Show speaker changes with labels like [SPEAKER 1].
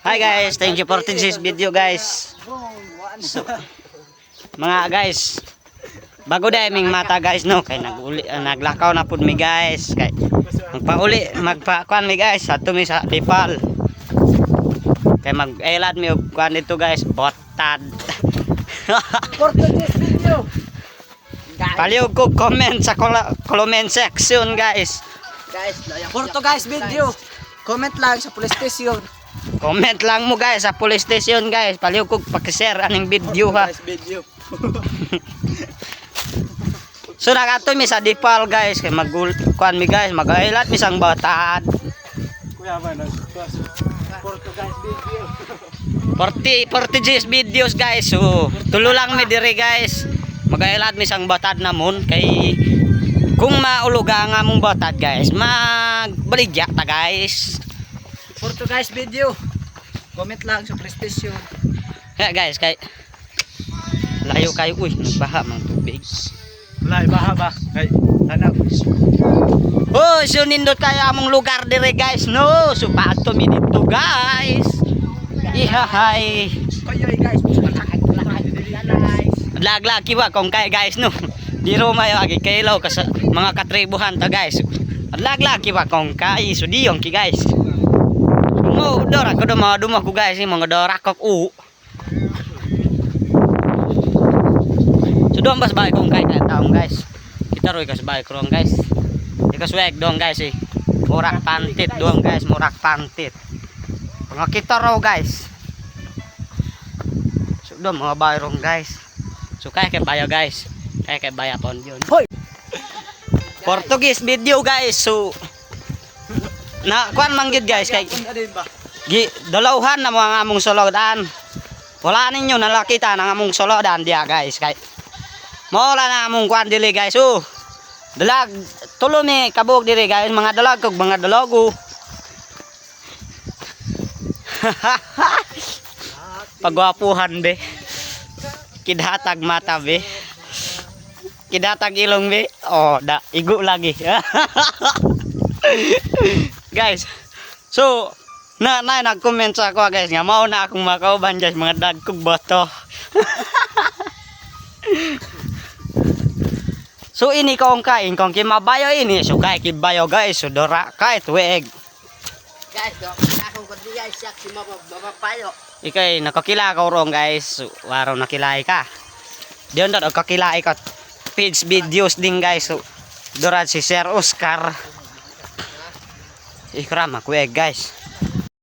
[SPEAKER 1] Hi guys, thank you for this video guys. So, mga guys, bago dahil ming mata guys no, kay naglakaw na pud mi guys, kay magpakuan mi guys ato mi sa Dipal. Kay mag-elad mi og kuan dito guys, botad.
[SPEAKER 2] For today's video,
[SPEAKER 1] Paliw ko comment sa comment section guys.
[SPEAKER 2] for to guys video, comment lang sa police station.
[SPEAKER 1] Comment lang mo guys sa police station guys. Paliw ko paki-share aning video ha.
[SPEAKER 2] Video.
[SPEAKER 1] So nagato mi sa Dipal guys, kay kuan mi guys, mag-elad mi sang botad.
[SPEAKER 2] Kuya ba na? For to guys video.
[SPEAKER 1] 40 G's videos guys. So tulo lang mi dire guys. Mag-elad mi sang botad namon kay kung mauluga nga mong botad guys, magbaligya ta guys.
[SPEAKER 2] For to guys video, comment lang sa police station.
[SPEAKER 1] Kaya guys, kay layo kayo uy, nagbaha mang tubig.
[SPEAKER 2] Wala baha ba? Kay tanap.
[SPEAKER 1] Oh, so nindot kayo among lugar dire guys. No, so paato mi dito guys. Ihahay.
[SPEAKER 2] Kayo guys, guys.
[SPEAKER 1] Lag-lagi ba kung kay guys no. Di ro mayo agi kailaw kas mga katribuhan ta guys. Lag-lagi ba kung kay so diyon ki guys. Mo dora ko dumah ko guys, mga dora ko So dong bas baik kung kay taong guys. Kita roy kas baik rong guys. Ikas wek dong guys eh. Murak pantit dong guys, murak pantit. Mga kita raw guys. So dong mga baik rong guys. So kay bayo guys. Kay baya pon yun.
[SPEAKER 2] Hoy.
[SPEAKER 1] Portuguese video guys. So na kuan manggid guys kay dalawhan na mga among solodan. Wala ninyo nalakita ng among solodan dia guys kay mawala na among kuan dili guys. Dalag tulo mi kabog diri guys, mga dalag kog mga dalago. Pagwapuhan be. Kidatag mata be. Kidatag ilong be. Oh, da igo lagi. Guys, so nag-comment sa ako guys nga mao na akong makauban guys, mga dagkog boto. So ini kong kain kung kimabayo ini so kay kibayo guys, so dora kay tuig.
[SPEAKER 2] Guys, akong ko guys yak si mapapayo.
[SPEAKER 1] Ikay nakakila ka rong guys, so, waro nakilay ka. Diyon dad kakilay ka page videos din guys. So dora si Sir Oscar. Ikram ako guys.